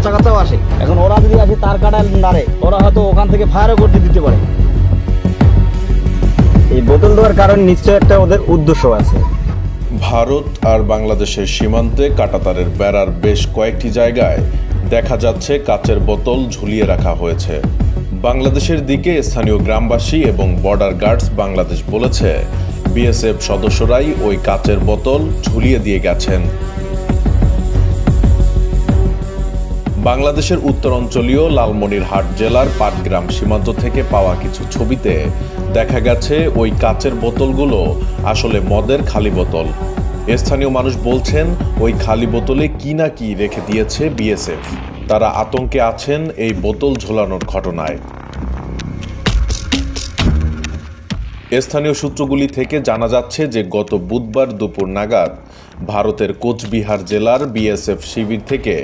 বাচ্চা কাচ্চাও আসে। এখন ওরা যদি আসে তার কাটায় নাড়ে, ওরা হয়তো ওখান থেকে ফায়ারও করতে দিতে পারে। এই বোতল দেওয়ার কারণ নিশ্চয় একটা ওদের উদ্দেশ্য আছে। ভারত আর বাংলাদেশের সীমান্তে কাঁটাতারের বেড়ার বেশ কয়েকটি জায়গায় দেখা যাচ্ছে কাচের বোতল ঝুলিয়ে রাখা হয়েছে। বাংলাদেশের দিকে স্থানীয় গ্রামবাসী এবং বর্ডার গার্ডস বাংলাদেশ বলেছে, বিএসএফ সদস্যরাই ওই কাচের বোতল ঝুলিয়ে দিয়ে গেছেন। বাংলাদেশের উত্তরাঞ্চলীয় লালমনিরহাট জেলার পাটগ্রাম সীমান্ত থেকে পাওয়া কিছু ছবিতে দেখা গেছে ওই কাচের বোতলগুলো আসলে মদের খালি বোতল। স্থানীয় মানুষ বলছেন, ওই খালি বোতলে কি না কি রেখে দিয়েছে বিএসএফ। তারা আতঙ্কে আছেন এই বোতল ঝোলানোর ঘটনায়। স্থানীয় সূত্রগুলি থেকে জানা যাচ্ছে যে গত বুধবার দুপুর নাগাদ ভারতের কোচবিহার জেলার বিএসএফ শিবির থেকে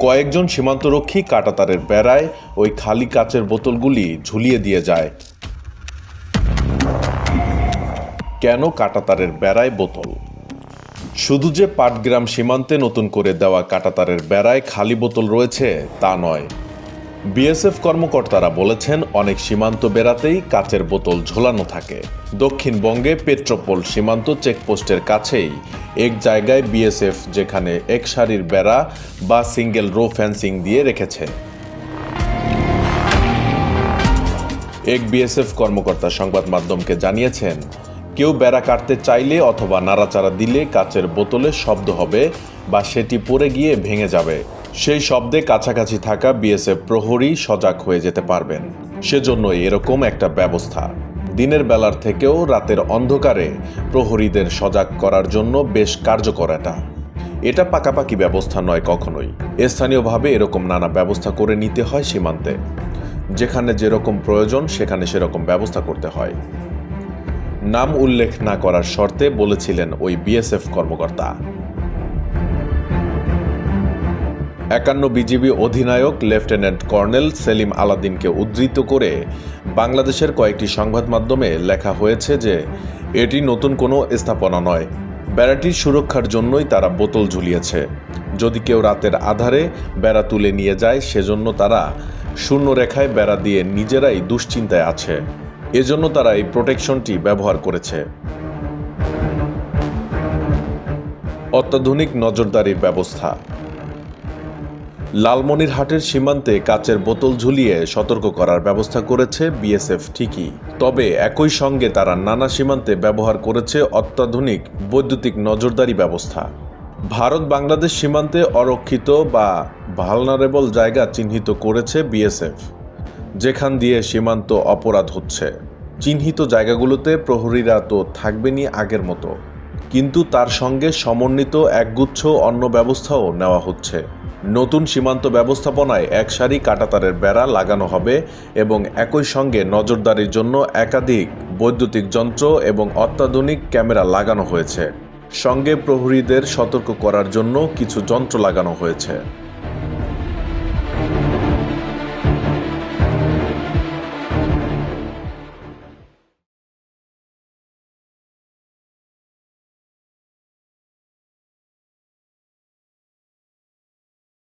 কয়েকজন সীমান্তরক্ষী কাঁটাতারের বেড়ায় ওই খালি কাচের বোতলগুলি ঝুলিয়ে দিয়ে যায়। কেন কাঁটাতারের বেড়ায় বোতল? শুধু যে পাটগ্রাম সীমান্তে নতুন করে দেওয়া কাঁটাতারের বেড়ায় খালি বোতল রয়েছে তা নয়। বিএসএফ কর্মকর্তারা বলেছেন, অনেক সীমান্ত বেড়াতেই কাচের বোতল ঝোলানো থাকে। দক্ষিণবঙ্গে পেট্রোপোল সীমান্ত চেকপোস্টের কাছেই এক জায়গায় বিএসএফ যেখানে এক সারির বেড়া বা সিঙ্গেল রো ফেন্সিং দিয়ে রেখেছে। এক বিএসএফ কর্মকর্তা সংবাদ মাধ্যমকে জানিয়েছেন, কেউ বেড়া কাটতে চাইলে অথবা নাড়াচাড়া দিলে কাচের বোতলে শব্দ হবে বা সেটি পড়ে গিয়ে ভেঙে যাবে। সেই শব্দে কাছাকাছি থাকা বিএসএফ প্রহরী সজাগ হয়ে যেতে পারবেন। সেজন্য এরকম একটা ব্যবস্থা। দিনের বেলার থেকেও রাতের অন্ধকারে প্রহরীদের সজাগ করার জন্য বেশ কার্যকর এটা পাকাপাকি ব্যবস্থা নয় কখনোই। স্থানীয়ভাবে এরকম নানা ব্যবস্থা করে নিতে হয় সীমান্তে। যেখানে যেরকম প্রয়োজন সেখানে সেরকম ব্যবস্থা করতে হয়। নাম উল্লেখ না করার শর্তে বলেছিলেন ওই বিএসএফ কর্মকর্তা। ৫১ বিজিবি অধিনায়ক লেফটেন্যান্ট কর্নেল সেলিম আলাদিনকে উদ্ধৃত করে বাংলাদেশের কয়েকটি সংবাদ মাধ্যমে লেখা হয়েছে যে এটি নতুন কোনো স্থাপনা নয়। বেড়াটির সুরক্ষার জন্যই তারা বোতল ঝুলিয়েছে। যদি কেউ রাতের আধারে বেড়া তুলে নিয়ে যায়, সেজন্য তারা শূন্য রেখায় বেড়া দিয়ে নিজেরাই দুশ্চিন্তায় আছে। এজন্য তারা এই প্রোটেকশনটি ব্যবহার করেছে। অত্যাধুনিক নজরদারির ব্যবস্থা। লালমনিরহাটের সীমান্তে কাচের বোতল ঝুলিয়ে সতর্ক করার ব্যবস্থা করেছে বিএসএফ ঠিকই, তবে একই সঙ্গে তারা নানা সীমান্তে ব্যবহার করেছে অত্যাধুনিক বৈদ্যুতিক নজরদারি ব্যবস্থা। ভারত বাংলাদেশ সীমান্তে অরক্ষিত বা ভালনারেবল জায়গা চিহ্নিত করেছে বিএসএফ, যেখান দিয়ে সীমান্ত অপরাধ হচ্ছে। চিহ্নিত জায়গাগুলোতে প্রহরীরা তো থাকবেনই আগের মতো, কিন্তু তার সঙ্গে সমন্বিত একগুচ্ছ অন্য ব্যবস্থাও নেওয়া হচ্ছে। নতুন সীমান্ত ব্যবস্থাপনায় এক সারি কাঁটাতারের বেড়া লাগানো হবে এবং একই সঙ্গে নজরদারির জন্য একাধিক বৈদ্যুতিক যন্ত্র এবং অত্যাধুনিক ক্যামেরা লাগানো হয়েছে। সঙ্গে প্রহরীদের সতর্ক করার জন্য কিছু যন্ত্র লাগানো হয়েছে।